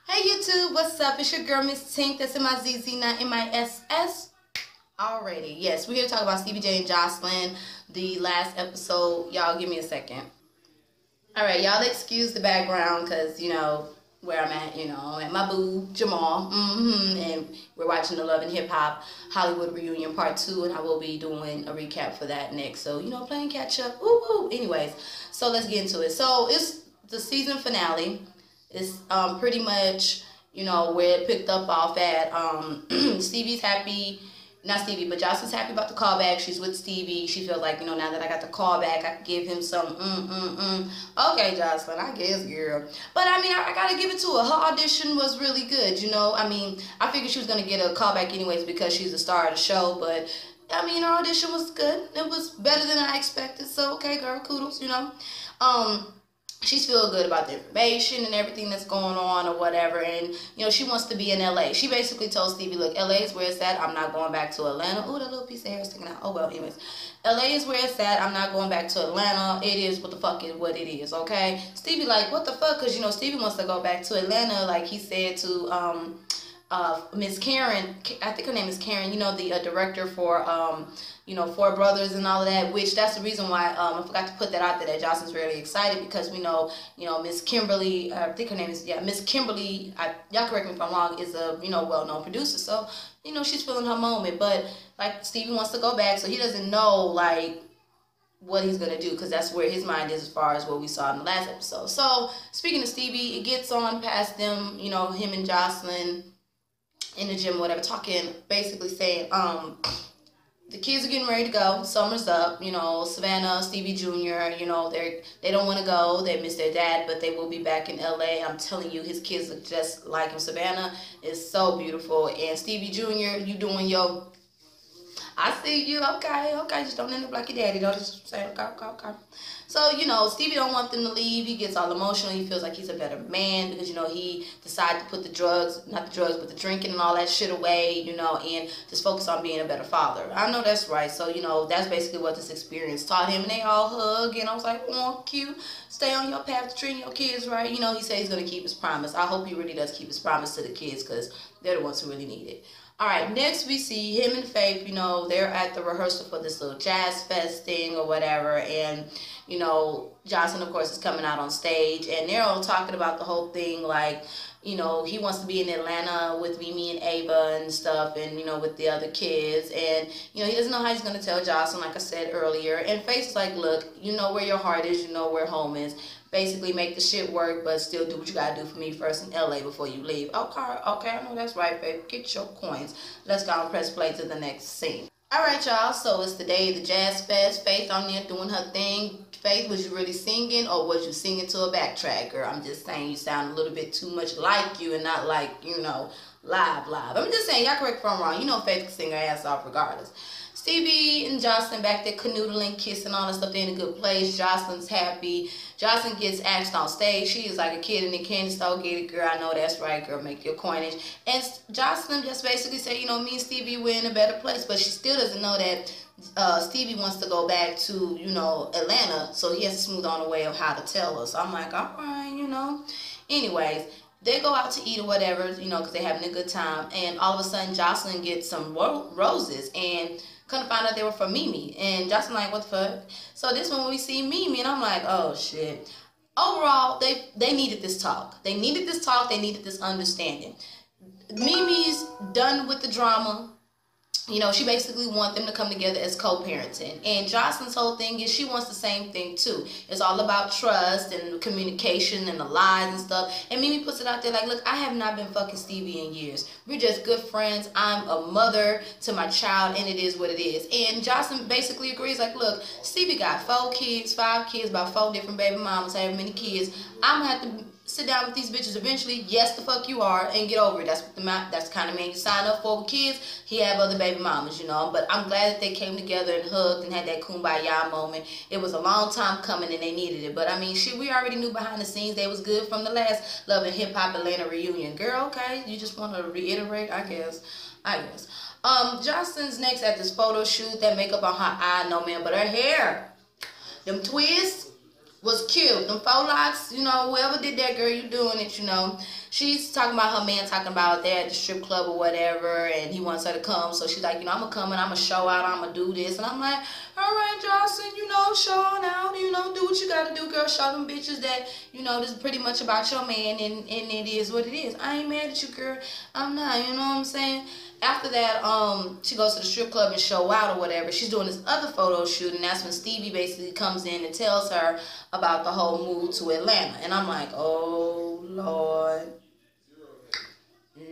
Hey YouTube, what's up? It's your girl Miss Tink. That's MIZZ, not MISS. Already, yes, we're here to talk about Stevie J and Joseline, the last episode. Y'all give me a second. Alright, y'all excuse the background because, you know, where I'm at, you know, I'm at my boo, Jamal, and we're watching the Love and Hip Hop Hollywood Reunion Part 2, and I will be doing a recap for that next. So, you know, playing catch up. Woo-woo. Anyways, so let's get into it. So, it's the season finale. It's pretty much, you know, where it picked up off at. Stevie's happy, not Stevie, but Joseline's happy about the callback. She's with Stevie. She feels like, you know, now that I got the callback, I can give him some Okay, Joseline, I guess, girl. But, I mean, I got to give it to her. Her audition was really good, you know. I mean, I figured she was going to get a callback anyways because she's the star of the show. But, I mean, her audition was good. It was better than I expected. So, okay, girl, kudos, you know. She's feeling good about the information and everything that's going on or whatever, and you know she wants to be in LA. She basically told Stevie, look, LA is where it's at. I'm not going back to Atlanta. Oh, that little piece of hair is sticking out. Oh well, anyways, LA is where it's at. I'm not going back to Atlanta. It is what the fuck is what it is, okay? Stevie like, what the fuck? Because you know Stevie wants to go back to Atlanta, like he said to Miss Karen. I think her name is Karen. You know, the director for you know, Four Brothers and all of that, which that's the reason why I forgot to put that out there, that Joseline's really excited because we know, you know, Miss Kimberly, I think her name is, yeah, Miss Kimberly, y'all correct me if I'm wrong, is a, you know, well-known producer. So, you know, she's feeling her moment. But, like, Stevie wants to go back, so he doesn't know, like, what he's going to do because that's where his mind is as far as what we saw in the last episode. So, speaking of Stevie, it gets on past them, you know, him and Joseline in the gym, whatever, talking, basically saying, the kids are getting ready to go. Summer's up. You know, Savannah, Stevie Jr., you know, they don't want to go. They miss their dad, but they will be back in LA. I'm telling you, his kids look just like him. Savannah is so beautiful. And Stevie Jr., you doing your... I see you. Okay. Just don't end up like your daddy. Don't just say, okay. So, you know, Stevie don't want them to leave. He gets all emotional. He feels like he's a better man because, you know, he decided to put the drugs, not the drugs, but the drinking and all that shit away, you know, and just focus on being a better father. I know that's right. So, you know, that's basically what this experience taught him. And they all hug, and I was like, oh, cute. Stay on your path to treating your kids right. You know, he said he's going to keep his promise. I hope he really does keep his promise to the kids because they're the ones who really need it. All right, next we see him and Faith. You know, they're at the rehearsal for this little jazz fest thing or whatever, and you know, Joseline, of course, is coming out on stage, and they're all talking about the whole thing, like, you know, he wants to be in Atlanta with Mimi and Ava and stuff, and, you know, with the other kids, and, you know, he doesn't know how he's going to tell Joseline, like I said earlier, and Faith is like, look, you know where your heart is, you know where home is. Basically, make the shit work, but still do what you gotta do for me first in LA before you leave. Okay, I know that's right, babe. Get your coins. Let's go and press play to the next scene. Alright, y'all, so it's the day of the Jazz Fest. Faith on there doing her thing. Faith, was you really singing, or was you singing to a backtrack, girl? I'm just saying you sound a little bit too much like you and not like, you know, live. I'm just saying, y'all correct if I'm wrong. You know Faith can sing her ass off regardless. Stevie and Joseline back there canoodling, kissing, all that stuff. They're in a good place. Joseline's happy. Joseline gets asked on stage. She is like a kid in the candy store. Get it, girl. I know that's right, girl. Make your coinage. And Joseline just basically said, you know, me and Stevie, we're in a better place. But she still doesn't know that Stevie wants to go back to, you know, Atlanta. So he has to smooth on the way of how to tell her. So I'm like, all right, you know. Anyways, they go out to eat or whatever, you know, because they're having a good time. And all of a sudden, Joseline gets some roses. And couldn't find out they were from Mimi. And Joseline like, what the fuck? So this one we see Mimi, and I'm like, oh shit. Overall, they needed this talk. They needed this talk. They needed this understanding. Mimi's done with the drama. You know, she basically wants them to come together as co-parenting. And Joseline's whole thing is she wants the same thing too. It's all about trust and communication and the lies and stuff. And Mimi puts it out there like, look, I have not been fucking Stevie in years. We're just good friends. I'm a mother to my child, and it is what it is. And Joseline basically agrees like, look, Stevie got 4 kids, 5 kids, about 4 different baby mamas, however many kids. I'm going to have to sit down with these bitches eventually. Yes, the fuck you are, and get over it. That's what that's the kind of man you sign up for with kids. He have other baby mamas, you know. But I'm glad that they came together and hugged and had that kumbaya moment. It was a long time coming, and they needed it. But I mean, shit, we already knew behind the scenes they was good from the last Love and Hip Hop Atlanta reunion. Girl, okay, you just want to reiterate, I guess. Joseline's next at this photo shoot. That makeup on her eye, no man, but her hair, them twists. was cute. Them faux locks, you know, whoever did that, girl, you doing it, you know. She's talking about her man talking about they're at the strip club or whatever, and he wants her to come. So she's like, you know, I'm going to come and I'm going to show out, I'm going to do this. And I'm like, all right, Joseline, you know, show on out, you know, do what you got to do, girl. Show them bitches that, you know, this is pretty much about your man, and it is what it is. I ain't mad at you, girl. I'm not, you know what I'm saying? After that, she goes to the strip club and show out or whatever. She's doing this other photo shoot, and that's when Stevie basically comes in and tells her about the whole move to Atlanta. And I'm like, oh, Lord.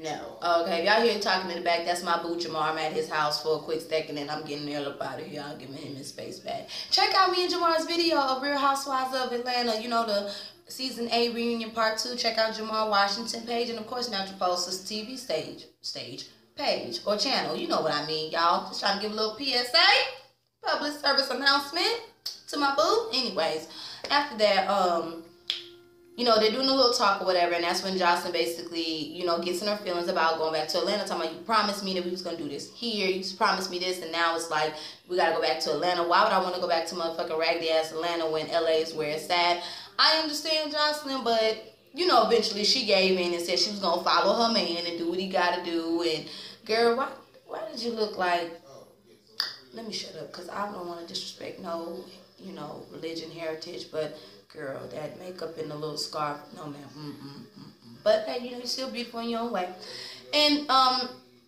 No. Okay, if y'all hear talking in the back, that's my boo Jamar. I'm at his house for a quick second, and I'm getting the hell up out of here. I'm giving him his space back. Check out me and Jamar's video of Real Housewives of Atlanta. You know, the Season 8 reunion part 2. Check out Jasmine Washington page, and of course, Natural Posters TV stage page or channel. You know what I mean, y'all. Just trying to give a little PSA, public service announcement to my boo. Anyways, after that, you know, they're doing a little talk or whatever, and that's when Joseline basically, you know, gets in her feelings about going back to Atlanta, talking about, you promised me that we was going to do this here, you promised me this, and now it's like, we got to go back to Atlanta. Why would I want to go back to motherfucking raggedy-ass Atlanta when LA is where it's at? I understand Joseline, but, you know, eventually she gave in and said she was going to follow her man and do what he got to do, and, girl, why did you look like, let me shut up, because I don't want to disrespect no, you know, religion, heritage, but, girl, that makeup and the little scarf, no, ma'am, But, hey, you know, you're still beautiful in your own way. And,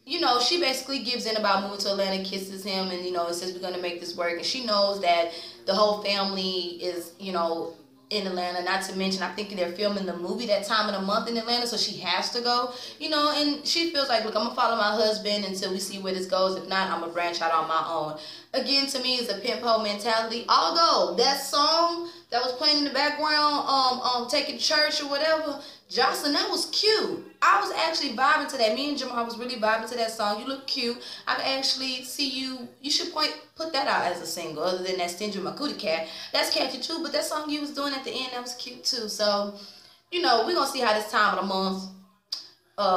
you know, she basically gives in about moving to Atlanta, kisses him, and, you know, it says we're going to make this work. And she knows that the whole family is, you know, in Atlanta. Not to mention, I think they're filming the movie that time of the month in Atlanta, so she has to go, you know, and she feels like, look, I'm going to follow my husband until we see where this goes. If not, I'm going to branch out on my own. Again, to me, it's a pimp hoe mentality. Although, that song that was playing in the background, Taking Church or whatever, Joseline, that was cute. I was actually vibing to that. Me and Jamar was really vibing to that song. You look cute. I can actually see you. You should put that out as a single, other than that Stingy My Cootie Cat. That's catchy too, but that song you was doing at the end, that was cute too. So, you know, we're going to see how this time of the month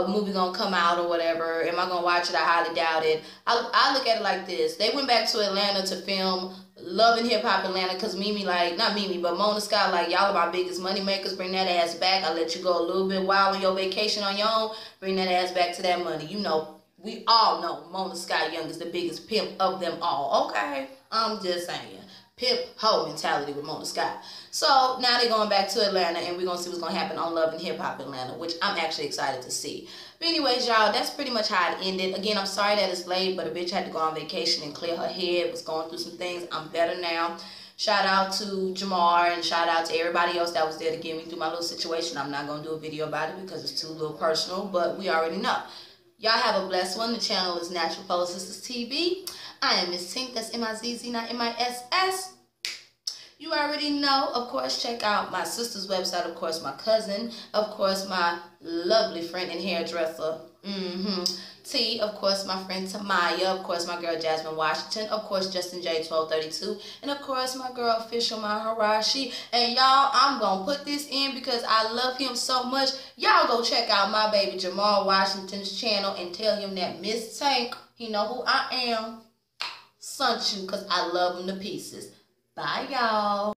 movie going to come out or whatever. Am I going to watch it? I highly doubt it. I look at it like this. They went back to Atlanta to film Love and Hip Hop Atlanta, because Mimi, like, not Mimi, but Mona Scott, like, y'all are my biggest money makers. Bring that ass back. I'll let you go a little bit wild on your vacation on your own. Bring that ass back to that money. You know, we all know Mona Scott Young is the biggest pimp of them all. Okay? I'm just saying. Pimp hoe mentality with Mona Scott. So now they're going back to Atlanta, and we're going to see what's going to happen on Love and Hip Hop Atlanta, which I'm actually excited to see. But anyways, y'all, that's pretty much how it ended. Again, I'm sorry that it's late, but a bitch had to go on vacation and clear her head, was going through some things. I'm better now. Shout out to Jamar, and shout out to everybody else that was there to get me through my little situation. I'm not going to do a video about it because it's too little personal, but we already know. Y'all have a blessed one. The channel is Natural Pole Sisters TV. I am Miss Tink. That's M-I-Z-Z, not M-I-S-S. You already know. Of course, check out my sister's website. Of course, my cousin. Of course, my lovely friend and hairdresser. T. Of course, my friend Tomei. Of course, my girl Jasmine Washington. Of course, Justin J 1232. And of course, my girl official Mezurashii. And y'all, I'm going to put this in because I love him so much. Y'all go check out my baby Jasmine Washington's channel and tell him that Miss Tank, he know who I am, sent you because I love him to pieces. Bye, y'all.